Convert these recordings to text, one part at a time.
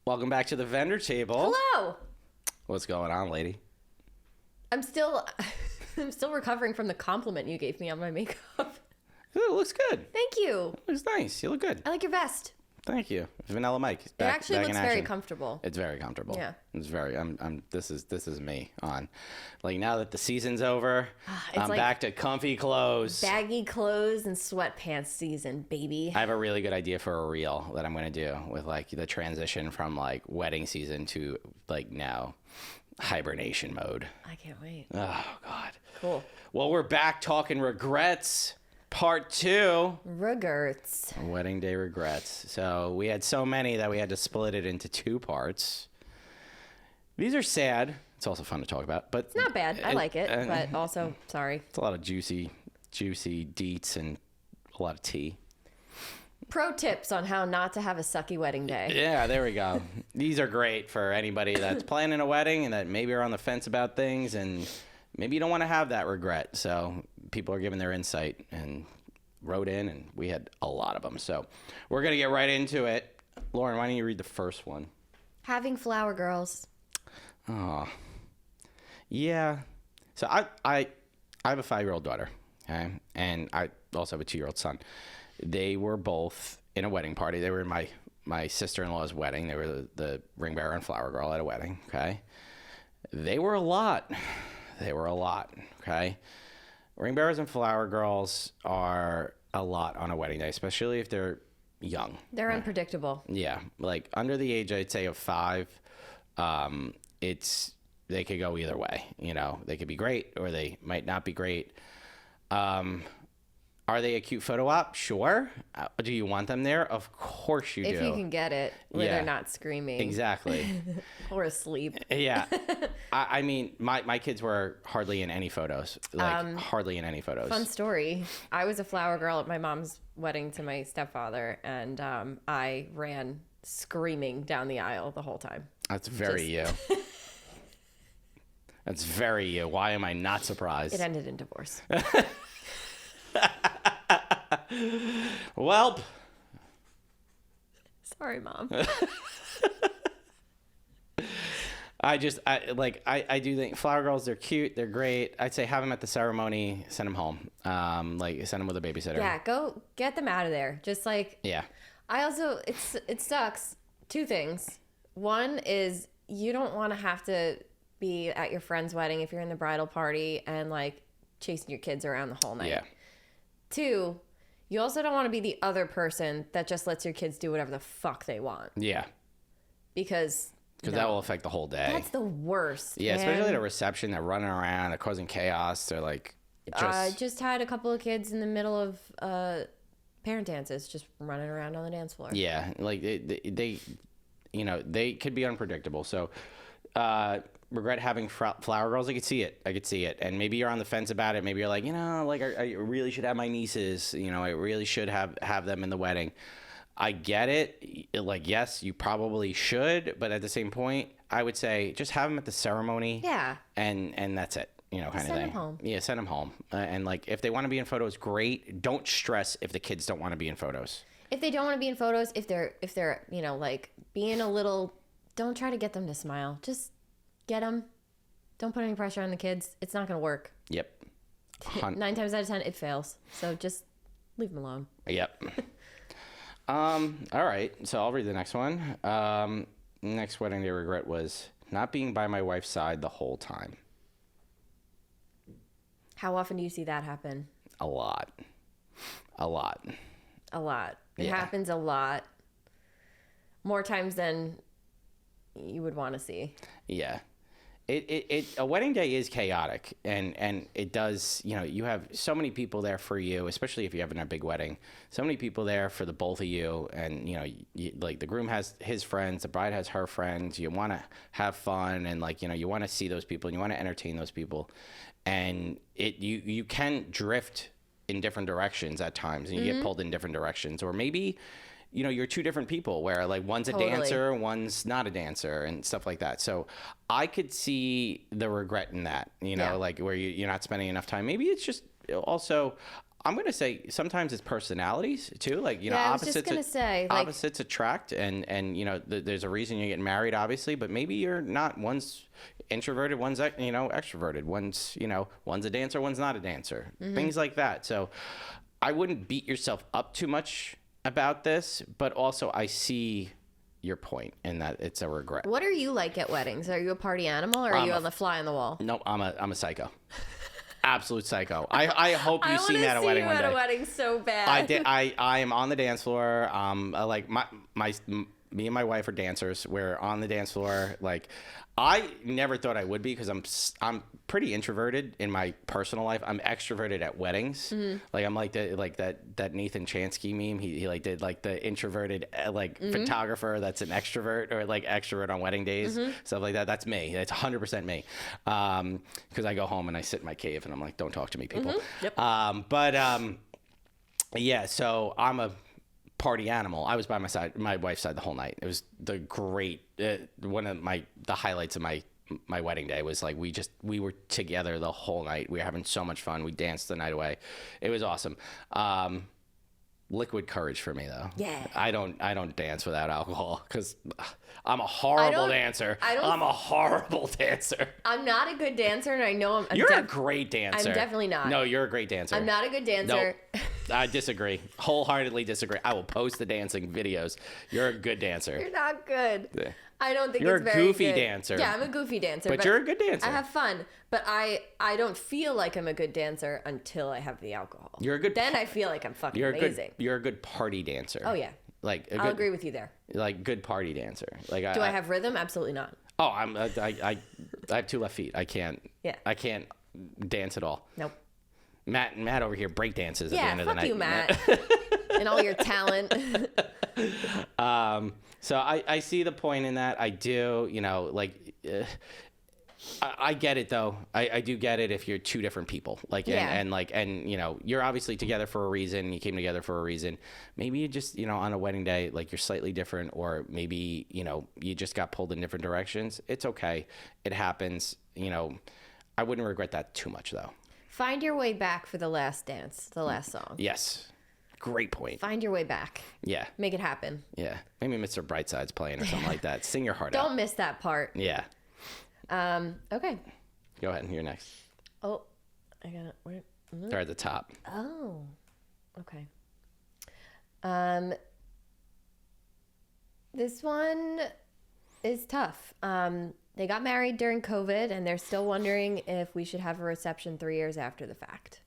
Welcome back to the vendor table. Hello. What's going on, lady? I'm still recovering from the compliment you gave me on my makeup. It looks good. Thank you. It looks nice. You look good. I like your vest. Thank you. Vanilla Mike. It actually looks very comfortable. It's very comfortable. Yeah. It's very. This is me on. Like now that the season's over, I'm like back to comfy clothes. Baggy clothes and sweatpants season, baby. I have a really good idea for a reel that I'm gonna do with like the transition from like wedding season to like now hibernation mode. I can't wait. Oh God. Cool. Well, we're back talking regrets. Part 2. Regrets. Wedding day regrets. So we had so many that we had to split it into 2 parts. These are sad. It's also fun to talk about, but It's not bad. I like it, but also, sorry. It's a lot of juicy deets and a lot of tea. Pro tips on how not to have a sucky wedding day. Yeah, there we go. These are great for anybody that's planning a wedding and that maybe are on the fence about things and maybe you don't want to have that regret. So people are giving their insight and wrote in, and we had a lot of them. So we're going to get right into it. Lauren, why don't you read the first one? Having flower girls. Oh, yeah. So I have a 5-year-old daughter, okay? And I also have a 2-year-old son. They were both in a wedding party. They were in my sister-in-law's wedding. They were the ring bearer and flower girl at a wedding, okay? They were a lot. Okay? Ring bearers and flower girls are a lot on a wedding day, especially if they're young. They're unpredictable. Yeah. Like under the age, I'd say, of 5, they could go either way. You know, they could be great or they might not be great. Are they a cute photo op? Sure. Do you want them there? Of course you do. If you can get it where they're not screaming. Exactly. Or asleep. Yeah. I mean, my kids were hardly in any photos. Hardly in any photos. Fun story. I was a flower girl at my mom's wedding to my stepfather, and I ran screaming down the aisle the whole time. That's very you. That's very you. Why am I not surprised? It ended in divorce. Welp. Sorry, Mom. I do think flower girls, they're cute, they're great. I'd say have them at the ceremony, send them home. Send them with a babysitter. Yeah, go get them out of there. Just like, yeah. I also, it sucks. 2 things. One is you don't want to have to be at your friend's wedding if you're in the bridal party and like chasing your kids around the whole night. Yeah. 2, you also don't want to be the other person that just lets your kids do whatever the fuck they want. Yeah. Because that will affect the whole day. That's the worst. Yeah, man. especially at a reception. They're running around, they're causing chaos. They're like, I just had a couple of kids in the middle of parent dances just running around on the dance floor. Yeah, like they they could be unpredictable. So, regret having flower girls. I could see it. And maybe you're on the fence about it. Maybe you're like, I really should have my nieces. I really should have them in the wedding. I get it. Like, yes, you probably should. But at the same point, I would say just have them at the ceremony. Yeah. And that's it. Kind of thing. Send them home. Yeah, send them home. And like, if they want to be in photos, great. Don't stress if the kids don't want to be in photos. If they don't want to be in photos, if they're like being a little, don't try to get them to smile. Just get them. Don't put any pressure on the kids. It's not going to work. Yep. 9 times out of 10, it fails. So just leave them alone. Yep. All right. So I'll read the next one. Next wedding day regret was not being by my wife's side the whole time. How often do you see that happen? A lot. It happens a lot. More times than you would want to see. Yeah. A wedding day is chaotic, and it does, you have so many people there for you, especially if you're having a big wedding, so many people there for the both of you. And, like the groom has his friends, the bride has her friends. You want to have fun. And like, you want to see those people and you want to entertain those people. And you can drift in different directions at times, and you get pulled in different directions, or maybe, you're 2 different people where like one's a dancer, one's not a dancer and stuff like that. So I could see the regret in that, like where you're not spending enough time. Maybe it's just also, I'm gonna say sometimes it's personalities too. Like Yeah, I was just gonna say, like, opposites attract, and you know there's a reason you're getting married, obviously, but maybe you're not. One's introverted, one's extroverted. One's a dancer, one's not a dancer. Things like that. So I wouldn't beat yourself up too much about this, but also I see your point in that it's a regret. what are you like at weddings? Are you a party animal, or are you on the fly on the wall? No, I'm a psycho. Absolute psycho. I hope you see me at a wedding one day. I want to see you at a wedding so bad. I am on the dance floor. Like me and my wife are dancers. We're on the dance floor. Like, I never thought I would be because I'm pretty introverted in my personal life. I'm extroverted at weddings. Like, I'm like that Nathan Chansky meme. He like did like the introverted photographer that's an extrovert, or like extrovert on wedding days, stuff like that. That's me. That's 100% me. Because I go home and I sit in my cave and I'm like, don't talk to me, people. Yep. Yeah. So I'm a party animal. I was by my wife's side the whole night. It was the great one of the highlights of my wedding day was like we were together the whole night. We were having so much fun. We danced the night away. It was awesome. Liquid courage for me though. Yeah. I don't dance without alcohol because I'm a horrible dancer. I'm a horrible dancer. I'm not a good dancer, and I know You're a great dancer. I'm definitely not. No, you're a great dancer. I'm not a good dancer. Nope. I disagree. Wholeheartedly disagree. I will post the dancing videos. You're a good dancer. You're not good. Yeah. I don't think You're it's a very goofy good. dancer. Yeah, I'm a goofy dancer. But you're a good dancer. I have fun, but I don't feel like I'm a good dancer until I have the alcohol. Then I feel like I'm fucking amazing. You're a good party dancer. Oh yeah. Like I'll agree with you there. Like good party dancer. Like Do I have rhythm? Absolutely not. Oh, I have 2 left feet. I can't. Yeah. I can't dance at all. Nope. Matt over here break dances at the end of the night. Yeah, fuck you, Matt. And all your talent. So I see the point in that. I do, I get it though. I do get it if you're 2 different people. Like, and you're obviously together for a reason. You came together for a reason. Maybe you just, on a wedding day, like you're slightly different, or maybe, you just got pulled in different directions. It's okay. It happens. I wouldn't regret that too much though. Find your way back for the last dance, the last song. Yes. Great point. Find your way back. Yeah. Make it happen. Yeah. Maybe Mr. Brightside's playing or something like that. Sing your heart out. Don't miss that part. Yeah. Okay. Go ahead. You're next. Oh, I got it. Where? They're at the top. Oh, okay. This one is tough. They got married during COVID, and they're still wondering if we should have a reception 3 years after the fact.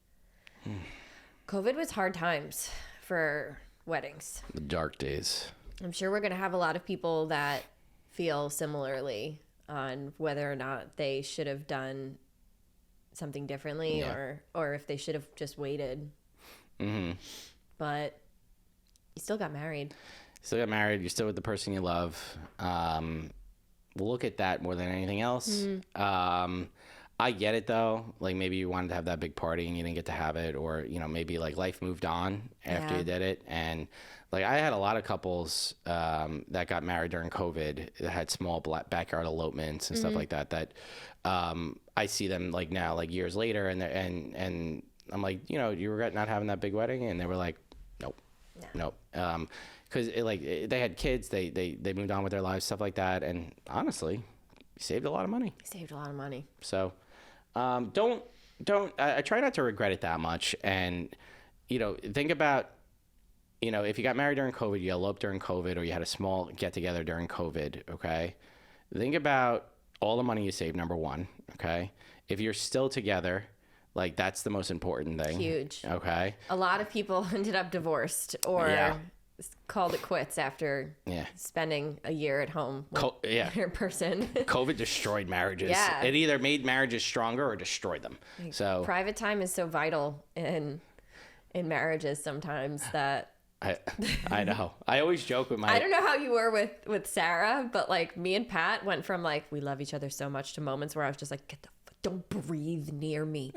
COVID was hard times for weddings. The dark days. I'm sure we're going to have a lot of people that feel similarly on whether or not they should have done something differently, or if they should have just waited. But you still got married. You're still with the person you love. We'll look at that more than anything else. I get it though. Like maybe you wanted to have that big party and you didn't get to have it, or maybe like life moved on after you did it. And like I had a lot of couples that got married during COVID that had small backyard elopements and stuff like that. That I see them like now, like years later, and I'm like, you regret not having that big wedding? And they were like, nope. Because they had kids, they moved on with their lives, stuff like that, and honestly, saved a lot of money. So, I try not to regret it that much, and think about, if you got married during COVID, you eloped during COVID, or you had a small get together during COVID. Okay, think about all the money you saved. Number one, okay, if you're still together. Like, that's the most important thing. Huge. Okay. A lot of people ended up divorced or called it quits after spending a year at home with their person. COVID destroyed marriages. Yeah. It either made marriages stronger or destroyed them. So private time is so vital in marriages sometimes that... I know. I always joke with my... I don't know how you were with Sarah, but like me and Pat went from like, we love each other so much to moments where I was just like, don't breathe near me.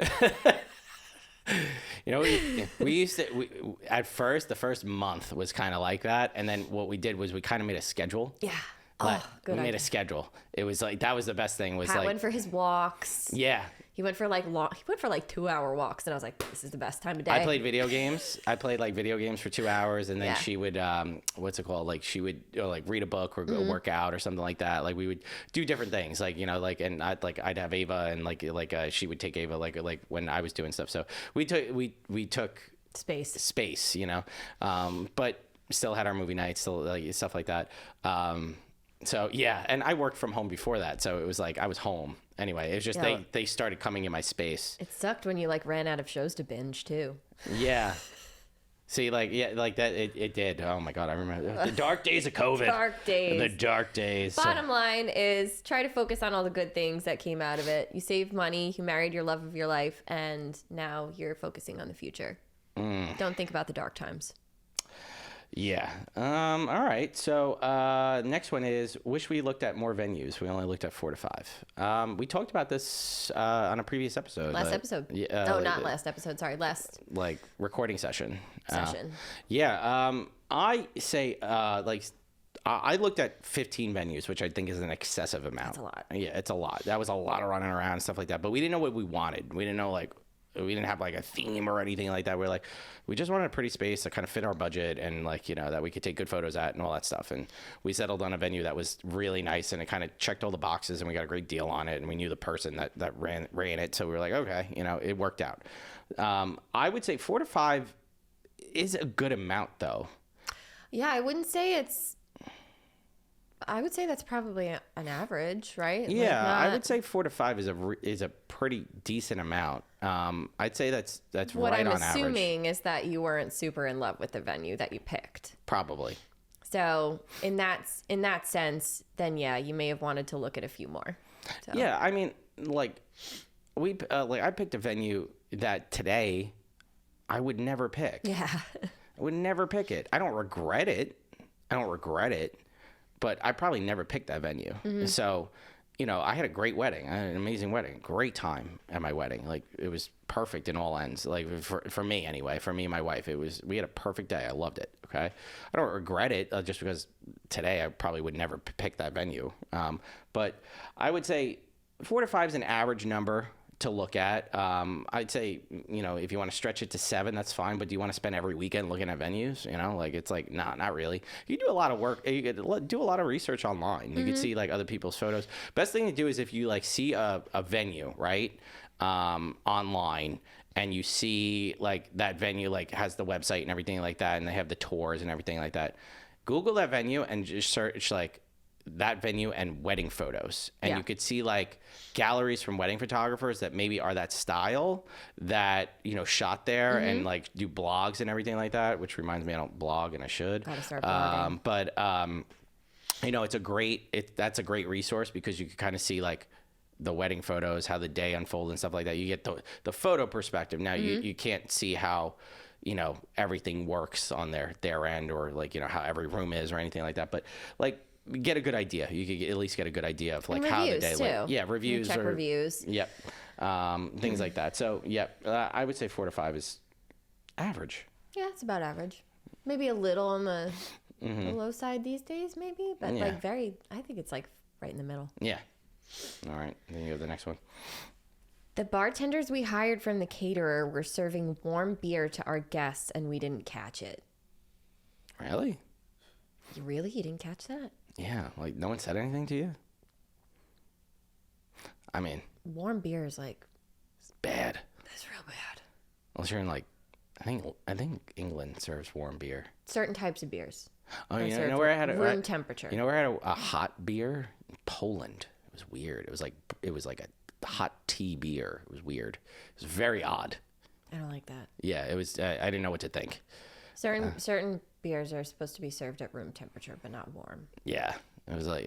We used to, at first, the first month was kind of like that. And then what we did was we kind of made a schedule. Yeah. We made a schedule. It was like, that was the best thing was Pat like... went for his walks. Yeah. He went for like 2-hour walks, and I was like, this is the best time of day. I played video games. I played like video games for 2 hours, and then she would what's it called? Like she would like read a book or go work out or something like that. Like we would do different things, like like, and I'd have Ava, and like she would take Ava like when I was doing stuff. So we took space, but still had our movie nights, still like stuff like that. So yeah, and I worked from home before that, so it was like I was home anyway. It was just they started coming in my space. It sucked when you like ran out of shows to binge too. Yeah. See, like that, it did. Oh my God, I remember the dark days of COVID. Dark days. The dark days. Bottom line is try to focus on all the good things that came out of it. You saved money, you married your love of your life, and now you're focusing on the future. Don't think about the dark times. Yeah. All right. So next one is wish we looked at more venues. We only looked at 4 to 5. We talked about this on a previous episode. Last episode. Not last episode. Sorry, last like recording session. Yeah. I say I looked at 15 venues, which I think is an excessive amount. That's a lot. Yeah, it's a lot. That was a lot of running around and stuff like that. But we didn't know what we wanted. We didn't know we didn't have like a theme or anything like that. We just wanted a pretty space that kind of fit our budget and that we could take good photos at and all that stuff. And we settled on a venue that was really nice and it kind of checked all the boxes and we got a great deal on it. And we knew the person that ran it. So we were like, okay, it worked out. I would say 4 to 5 is a good amount though. Yeah. I would say that's probably an average, right? Yeah, I would say 4 to 5 is a pretty decent amount. I'd say that's what right I'm on average. What I'm assuming is that you weren't super in love with the venue that you picked. Probably. So in that sense, then yeah, you may have wanted to look at a few more. So. Yeah, I mean, I picked a venue that today I would never pick. Yeah, I would never pick it. I don't regret it. But I probably never picked that venue. Mm-hmm. So, I had a great wedding. I had an amazing wedding. Great time at my wedding. Like, it was perfect in all ends. Like, for me anyway, for me and my wife, we had a perfect day. I loved it, okay? I don't regret it just because today I probably would never pick that venue. But I would say 4 to 5 is an average number to look at. I'd say, if you want to stretch it to 7, that's fine. But do you want to spend every weekend looking at venues? It's like, nah, not really. You do a lot of work. You could do a lot of research online. You could see like other people's photos. Best thing to do is if you like see a venue, right, online, and you see like that venue like has the website and everything like that, and they have the tours and everything like that. Google that venue and just search like that venue and wedding photos, and you could see like galleries from wedding photographers that maybe are that style that shot there and like do blogs and everything like that, which reminds me I don't blog and I should. Gotta start blogging. But that's a great resource because you can kind of see like the wedding photos, how the day unfolds and stuff like that. You get the photo perspective. Now you can't see how everything works on their end, or like how every room is or anything like that, but like get a good idea. You could at least get a good idea of like how the day went. Yeah, reviews. Check reviews. Yep. Things like that. So I would say 4 to 5 is average. Yeah, it's about average. Maybe a little on the low side these days, maybe, but I think it's like right in the middle. Yeah. All right. Then you go to the next one. The bartenders we hired from the caterer were serving warm beer to our guests, and we didn't catch it. Really? You didn't catch that? Yeah, like no one said anything to you? I mean, warm beer is like it's bad. It's real bad. Unless you're in like I think England serves warm beer. Certain types of beers. Oh, you know where I had room temperature. You know where I had a hot beer? In Poland. It was weird. It was like a hot tea beer. It was weird. It was very odd. I don't like that. Yeah, it was I didn't know what to think. Certain beers are supposed to be served at room temperature, but not warm. Yeah, it was like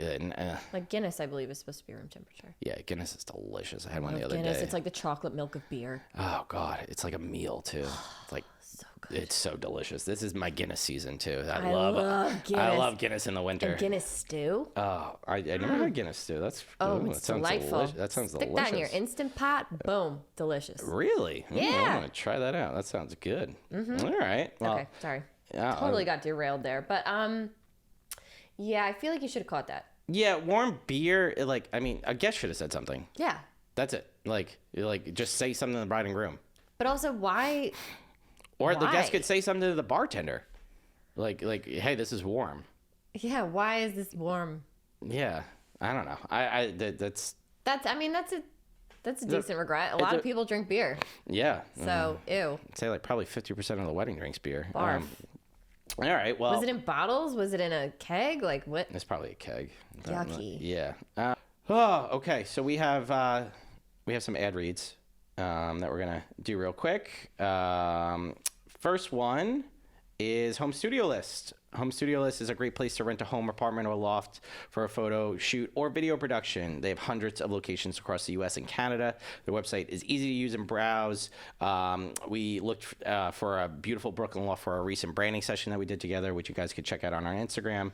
like Guinness, I believe, is supposed to be room temperature. Yeah, Guinness is delicious. I had one the other Guinness, day. it's like the chocolate milk of beer. Oh God, it's like a meal too. It's like so good. It's so delicious. This is my Guinness season too. I love Guinness. I love Guinness in the winter. And Guinness stew. Oh, I never had Guinness stew. That's it's that sounds delightful. That sounds Stick delicious. that in your Instant Pot. Boom, delicious. Really? Yeah. I'm gonna try that out. That sounds good. All right. Well, okay, sorry. Yeah, totally got derailed there, but yeah, I feel like you should have caught that. Yeah, warm beer. A guest should have said something. Yeah. That's it. Like just say something to the bride and groom. But also, why? Or the guest could say something to the bartender. Like, hey, this is warm. Yeah, why is this warm? Yeah, I don't know. That's a decent regret. A lot of people drink beer. Yeah. So, ew. I'd say like probably 50% of the wedding drinks beer. Barf. All right, well. Was it in bottles? Was it in a keg? Like what? It's probably a keg. Yucky. Yeah. Okay. So we have some ad reads that we're gonna do real quick. First one is HomeStudioList. HomeStudioList is a great place to rent a home, apartment, or loft for a photo shoot or video production. They have hundreds of locations across the U.S. and Canada. Their website is easy to use and browse. We looked for a beautiful Brooklyn loft for our recent branding session that we did together, which you guys could check out on our Instagram.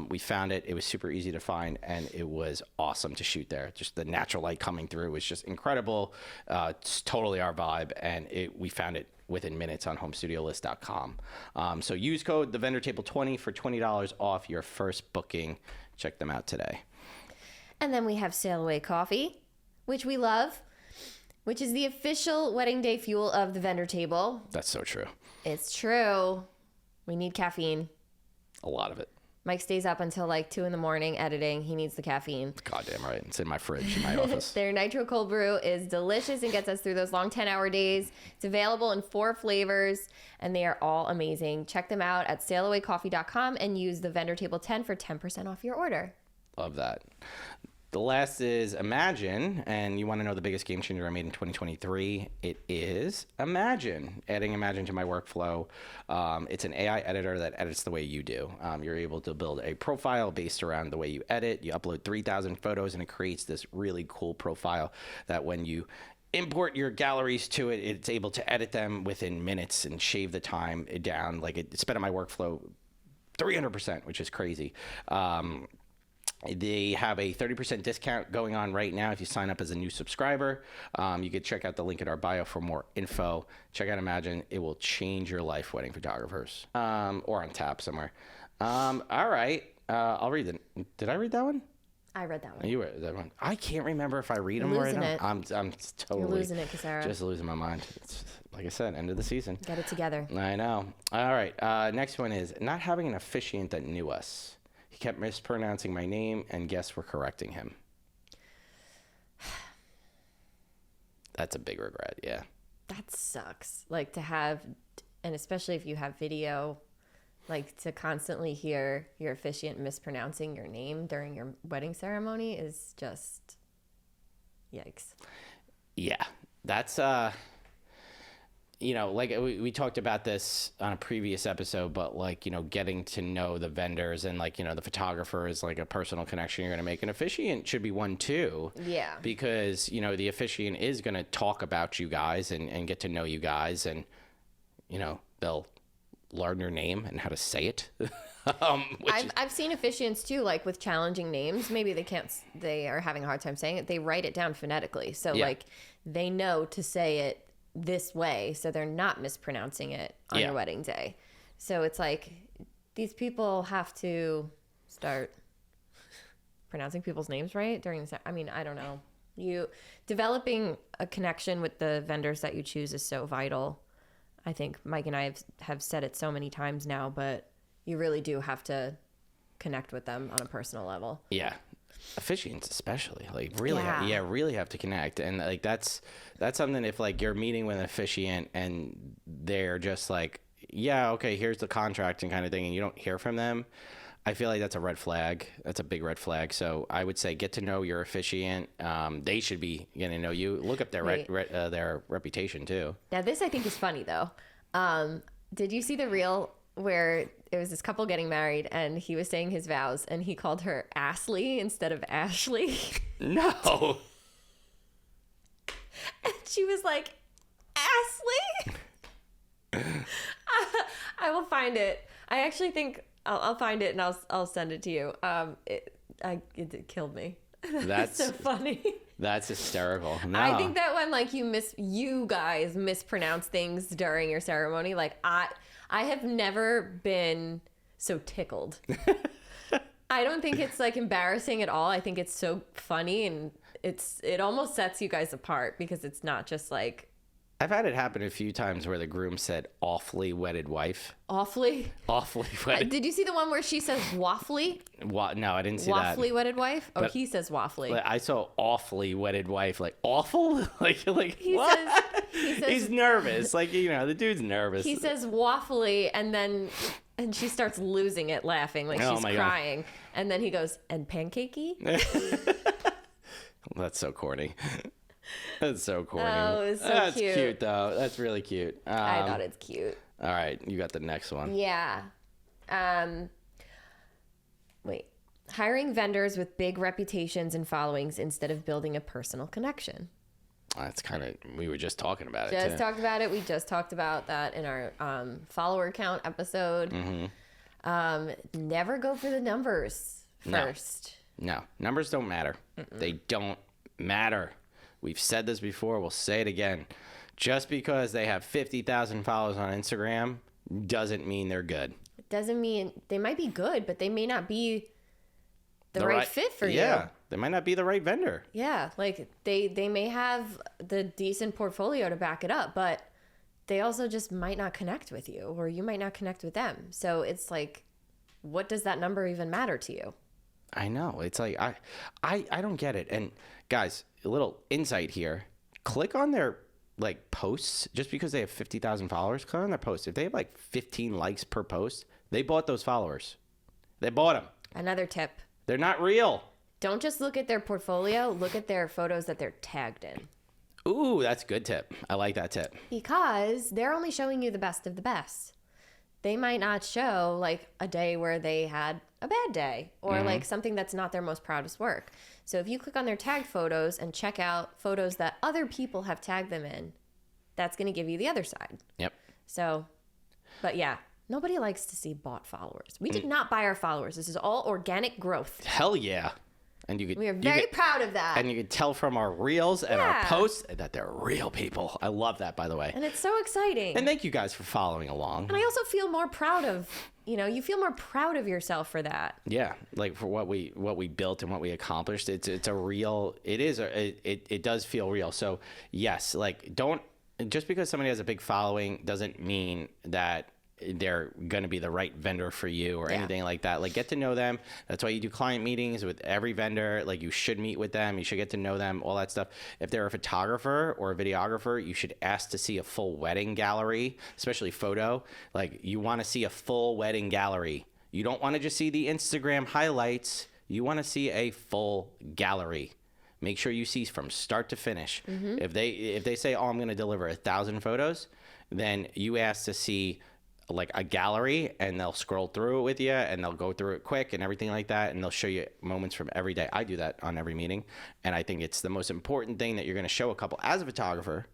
We found it. It was super easy to find, and it was awesome to shoot there. Just the natural light coming through was just incredible. It's totally our vibe, and we found it within minutes on HomeStudioList.com. So use code TheVendorTable20 for $20 off your first booking. Check them out today. And then we have SailAway Coffee, which we love, which is the official wedding day fuel of the vendor table. That's so true. It's true. We need caffeine. A lot of it. Mike stays up until like 2 a.m. editing. He needs the caffeine. Goddamn right. It's in my fridge in my office. Their nitro cold brew is delicious and gets us through those long 10-hour days. It's available in 4 flavors, and they are all amazing. Check them out at SailAwayCoffee.com and use the vendor table 10 for 10% off your order. Love that. The last is Imagen, and you want to know the biggest game changer I made in 2023? It is Imagen. Adding Imagen to my workflow. It's an AI editor that edits the way you do. You're able to build a profile based around the way you edit. You upload 3,000 photos, and it creates this really cool profile that when you import your galleries to it, it's able to edit them within minutes and shave the time down. Like it sped up my workflow 300%, which is crazy. They have a 30% discount going on right now if you sign up as a new subscriber. You can check out the link in our bio for more info. Check out Imagen. It will change your life, wedding photographers. Or on tap somewhere. All right. I'll read it. Did I read that one? I read that one. You read that one. I can't remember if I read them losing right it. now. I'm totally You're losing it, Casara. Just losing my mind. It's, like I said, end of the season. Get it together. I know. All right. Next one is not having an officiant that knew us. He kept mispronouncing my name, and guests were correcting him. That's a big regret, yeah. That sucks. Like to have, and especially if you have video, like to constantly hear your officiant mispronouncing your name during your wedding ceremony is just yikes. Yeah, that's like we talked about this on a previous episode, but like, getting to know the vendors and like, the photographer is like a personal connection you're going to make. An officiant should be one too. Yeah. Because, the officiant is going to talk about you guys and get to know you guys, and, they'll learn your name and how to say it. I've seen officiants too, like with challenging names. Maybe they are having a hard time saying it. They write it down phonetically. So like they know to say it this way, so they're not mispronouncing it on your wedding day. So it's like these people have to start pronouncing people's names right during the, I don't know. You developing a connection with the vendors that you choose is so vital. I think Mike and I have said it so many times now, but you really do have to connect with them on a personal level. Yeah. Officiants especially, like really really have to connect. And like that's something, if like you're meeting with an officiant and they're just like, yeah, okay, here's the contract and kind of thing, and you don't hear from them, I feel like that's a red flag. That's a big red flag. So I would say get to know your officiant. They should be getting to know you. Look up their reputation too. Now this I think is funny though. Did you see the reel where it was this couple getting married and he was saying his vows and he called her Ashley instead of Ashley? No. And she was like, Ashley? I will find it. I actually think I'll find it and I'll send it to you. It killed me. That's so funny. That's hysterical. No. I think that when like you guys mispronounce things during your ceremony, like I have never been so tickled. I don't think it's like embarrassing at all. I think it's so funny and it almost sets you guys apart because it's not just like I've had it happen a few times where the groom said awfully wedded wife. awfully. Wedded. Did you see the one where she says waffly? No, I didn't see Waffly that. wedded wife? Oh, But- he says waffly. But I saw awfully wedded wife, like awful, like He what? says He's nervous, like the dude's nervous. he says waffly, and she starts losing it, laughing like Oh she's my God. crying, and then he goes, and pancakey. That's so corny. That's so corny. Oh, it was so That's cute. cute though. That's really cute. I thought it's cute. All right, you got the next one. Yeah. Wait. Hiring vendors with big reputations and followings instead of building a personal connection. That's kind of, we were just talking about it Just too. talked about it. We just talked about that in our follower count episode. Never go for the numbers first. No, numbers don't matter. They don't matter. We've said this before. We'll say it again. Just because they have 50,000 followers on Instagram doesn't mean they're good. It doesn't mean they might be good, but they may not be the right fit for you. Yeah, they might not be the right vendor. Yeah, like they may have the decent portfolio to back it up, but they also just might not connect with you, or you might not connect with them. So it's like, what does that number even matter to you? I know. It's like I don't get it. And guys, a little insight here. Click on their like posts. Just because they have 50,000 followers, click on their posts. If they have like 15 likes per post, they bought those followers. They bought them. Another tip. They're not real. Don't just look at their portfolio, look at their photos that they're tagged in. Ooh, that's a good tip. I like that tip. Because they're only showing you the best of the best. They might not show like a day where they had a bad day or like something that's not their most proudest work. So if you click on their tagged photos and check out photos that other people have tagged them in, that's going to give you the other side. Yep. So, but yeah, nobody likes to see bought followers. We did not buy our followers. This is all organic growth. Hell yeah. And you could We are very proud of that. and you can tell from our reels and our Yeah. posts that they're real people. I love that, by the way. And it's so exciting. And thank you guys for following along. And I also feel more proud of, you feel more proud of yourself for that. Yeah, like for what we built and what we accomplished. It's a real. It does feel real. So yes, like don't just because somebody has a big following doesn't mean that they're going to be the right vendor for you or anything like that. Like get to know them. That's why you do client meetings with every vendor. Like you should meet with them. You should get to know them, all that stuff. If they're a photographer or a videographer, you should ask to see a full wedding gallery, especially photo. Like you want to see a full wedding gallery. You don't want to just see the Instagram highlights. You want to see a full gallery. Make sure you see from start to finish. If they say, oh, I'm going to deliver 1,000 photos, then you ask to see like a gallery and they'll scroll through it with you and they'll go through it quick and everything like that. And they'll show you moments from every day. I do that on every meeting. And I think it's the most important thing that you're going to show a couple as a photographer,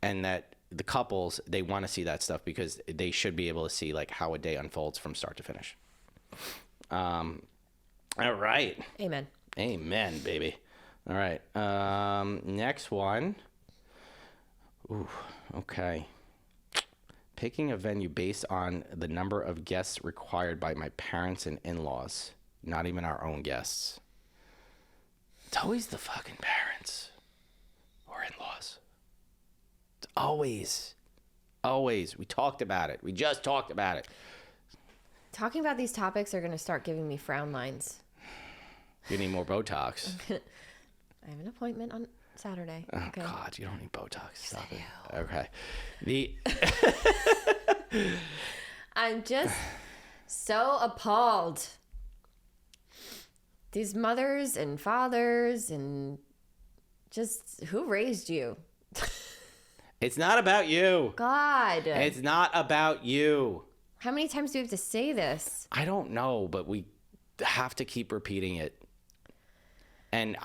and that the couples, they want to see that stuff because they should be able to see like how a day unfolds from start to finish. All right. Amen. Amen, baby. All right. Next one. Ooh, okay. Picking a venue based on the number of guests required by my parents and in-laws, not even our own guests. It's always the fucking parents or in-laws. It's always. We talked about it. We just talked about it. Talking about these topics are going to start giving me frown lines. You need more Botox. I have an appointment on Saturday. Oh, Okay. God, you don't need Botox. Stop it. Okay. I'm just so appalled. These mothers and fathers and just who raised you? It's not about you. God. It's not about you. How many times do we have to say this? I don't know, but we have to keep repeating it. And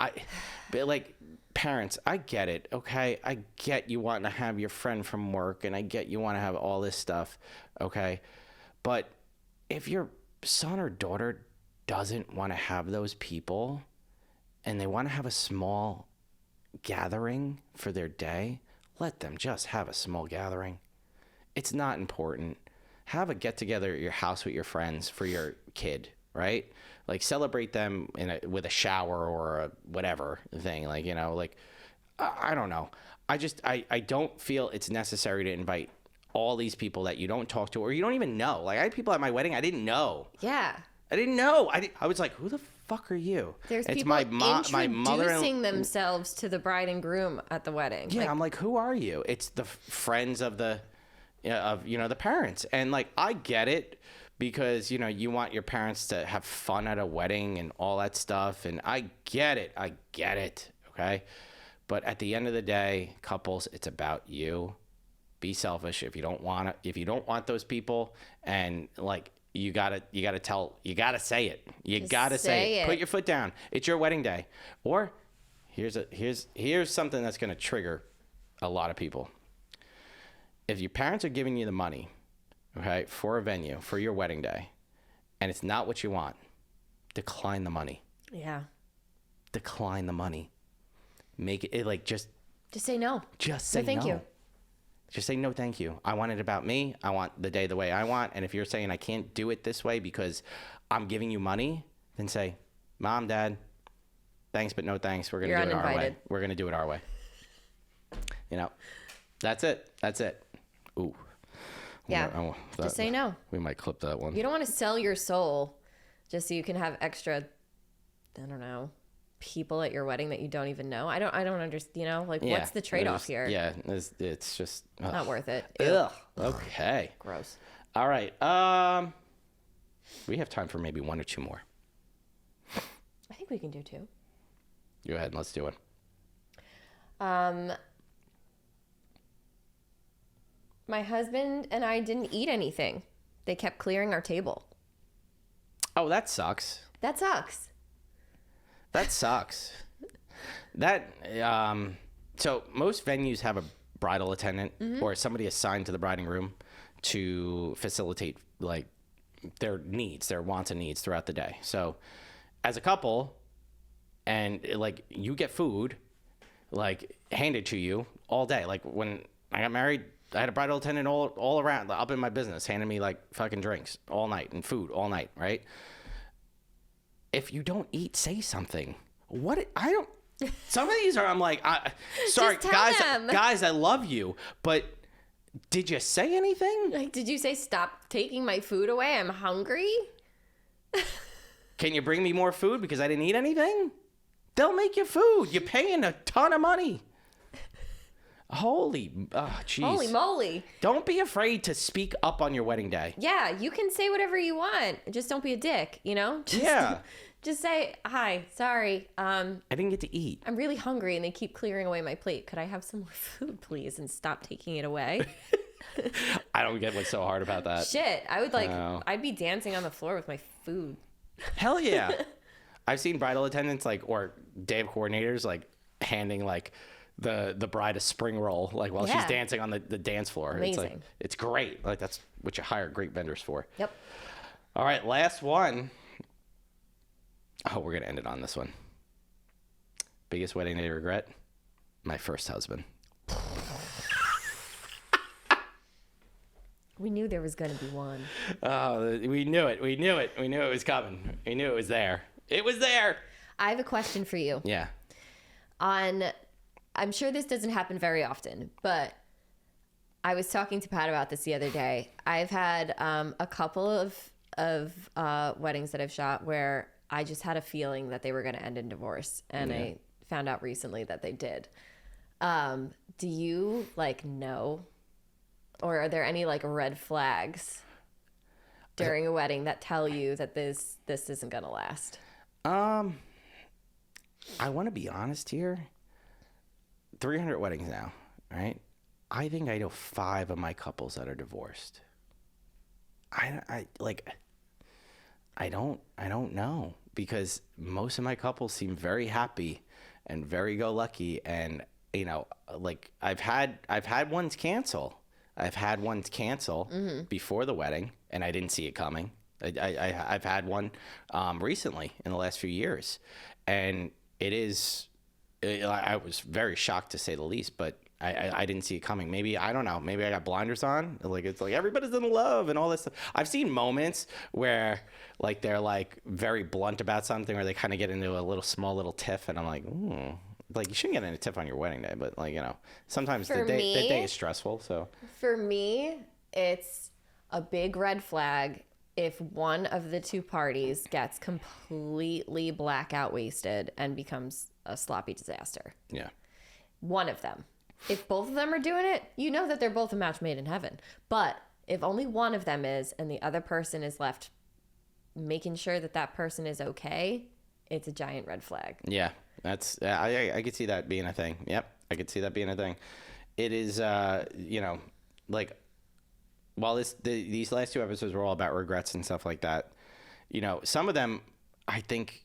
but like, parents, I get it, okay? I get you want to have your friend from work, and I get you want to have all this stuff, okay? But if your son or daughter doesn't want to have those people, and they want to have a small gathering for their day, let them just have a small gathering. It's not important. Have a get-together at your house with your friends for your kid right? Like celebrate them with a shower or a whatever thing. Like, you know, like I don't know. I don't feel it's necessary to invite all these people that you don't talk to or you don't even know. Like I had people at my wedding I didn't know. Yeah. I didn't know. I was like, who the fuck are you? There's it's people my mother introducing themselves to the bride and groom at the wedding. Yeah, I'm like, who are you? It's the friends of the the parents. And like I get it because, you know, you want your parents to have fun at a wedding and all that stuff, and I get it. Okay? But at the end of the day, couples, it's about you. Be selfish if you don't want those people, and like you gotta say it. You gotta say it. Put your foot down. It's your wedding day. Or here's something that's gonna trigger a lot of people. If your parents are giving you the money, okay, for a venue for your wedding day, and it's not what you want, decline the money. Yeah. Decline the money. Make it like just say no. Just say no. Thank you. Just say no, thank you. I want it about me. I want the day the way I want. And if you're saying I can't do it this way because I'm giving you money, then say, Mom, Dad, thanks, but no thanks. We're gonna do it our way. We're gonna do it our way. You know, that's it. Ooh. Yeah. Just say no. We might clip that one. You don't want to sell your soul just so you can have extra, I don't know, people at your wedding that you don't even know. I don't understand, you know, like what's the trade-off here? Yeah, it's just not worth it. Ugh. Okay. Gross. All right. We have time for maybe one or two more. I think we can do two. Go ahead, let's do it. My husband and I didn't eat anything. They kept clearing our table. Oh, that sucks. That sucks. So most venues have a bridal attendant or somebody assigned to the bride and groom to facilitate like their needs, their wants and needs throughout the day. So as a couple, and like you get food like handed to you all day. Like when I got married, I had a bridal attendant all around up in my business, handing me like fucking drinks all night and food all night, right? If you don't eat, say something. Some of these are, I'm like, sorry, guys, I love you, but did you say anything? Like, did you say, stop taking my food away? I'm hungry. Can you bring me more food because I didn't eat anything? They'll make you food. You're paying a ton of money. Holy moly. Don't be afraid to speak up on your wedding day. Yeah, you can say whatever you want. Just don't be a dick, you know? Just say, hi, sorry. I didn't get to eat. I'm really hungry and they keep clearing away my plate. Could I have some more food, please? And stop taking it away. I don't get what's so hard about that. Shit. I'd be dancing on the floor with my food. Hell yeah. I've seen bridal attendants or day of coordinators handing the bride a spring roll while she's dancing on the dance floor. Amazing. It's great. That's what you hire great vendors for. Yep. All right, last one. Oh, we're gonna end it on this one. Biggest wedding day regret? My first husband. We knew there was gonna be one. Oh, we knew it. We knew it was coming. We knew it was there. It was there. I have a question for you. Yeah. I'm sure this doesn't happen very often, but I was talking to Pat about this the other day. I've had a couple of weddings that I've shot where I just had a feeling that they were going to end in divorce, and I found out recently that they did. Do you know, or are there any red flags during a wedding that tell you that this isn't going to last? I want to be honest here. 300 weddings now, right? I think I know 5 of my couples that are divorced. I don't know, because most of my couples seem very happy and very go-lucky, and I've had ones cancel. I've had ones cancel before the wedding, and I didn't see it coming. I've had one recently in the last few years, and it is. I was very shocked, to say the least, but I didn't see it coming. Maybe, I don't know. Maybe I got blinders on. Like, it's like everybody's in love and all this stuff. I've seen moments where like they're like very blunt about something, or they kind of get into a small little tiff, and I'm like, like, you shouldn't get in a tiff on your wedding day, but like, sometimes the day is stressful. So for me, it's a big red flag if one of the two parties gets completely blackout wasted and becomes a sloppy disaster. Yeah. One of them. If both of them are doing it, you know that they're both a match made in heaven. But if only one of them is, and the other person is left making sure that that person is okay, it's a giant red flag. Yeah, that's I could see that being a thing. Yep, I could see that being a thing. It is, like, while these last two episodes were all about regrets and stuff like that, some of them I think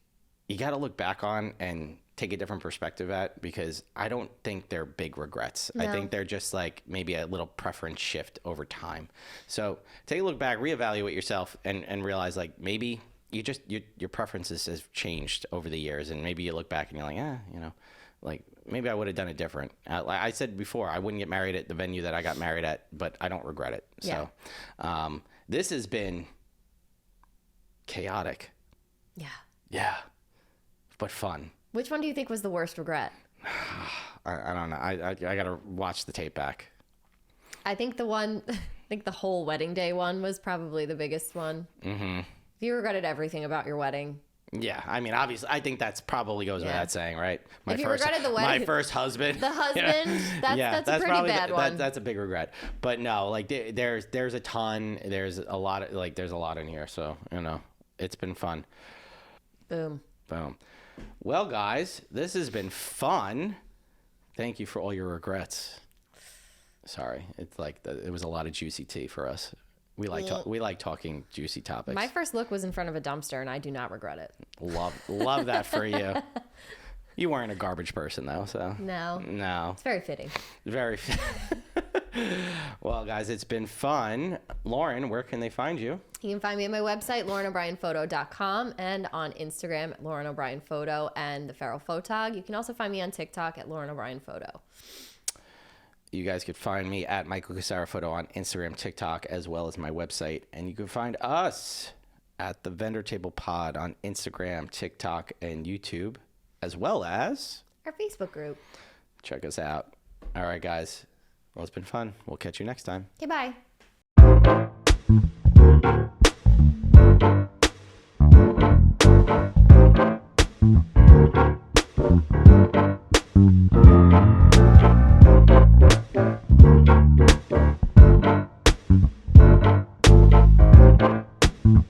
you got to look back on and take a different perspective at, because I don't think they're big regrets. No. I think they're just like maybe a little preference shift over time. So take a look back, reevaluate yourself, and realize like maybe you just your preferences have changed over the years, and maybe you look back and you're like, like maybe I would have done it different. Like I said before, I wouldn't get married at the venue that I got married at, but I don't regret it. Yeah. So this has been chaotic. Yeah. Yeah. But fun. Which one do you think was the worst regret? I don't know. I got to watch the tape back. I think the whole wedding day one was probably the biggest one. Mm-hmm. If you regretted everything about your wedding. Yeah, I mean, obviously, I think that's probably goes without saying, right? Regretted the wedding, my first husband. The husband, that's a pretty bad one. That's a big regret. But no, like there's a ton. There's a lot in here. So it's been fun. Boom. Well, guys, this has been fun. Thank you for all your regrets. Sorry, it's like it was a lot of juicy tea for us. We like talking juicy topics. My first look was in front of a dumpster, and I do not regret it. Love that for you. You weren't a garbage person though, so no. It's very fitting. Very. Well, guys, it's been fun. Lauren, where can they find you? You can find me at my website, LaurenO'BrienPhoto.com, and on Instagram at Lauren O'Brien Photo and the Feral Photog. You can also find me on TikTok at Lauren O'Brien Photo. You guys could find me at Michael Casara Photo on Instagram, TikTok, as well as my website. And you can find us at the Vendor Table Pod on Instagram, TikTok, and YouTube, as well as our Facebook group. Check us out. All right, guys. Well, it's been fun. We'll catch you next time. Okay, bye.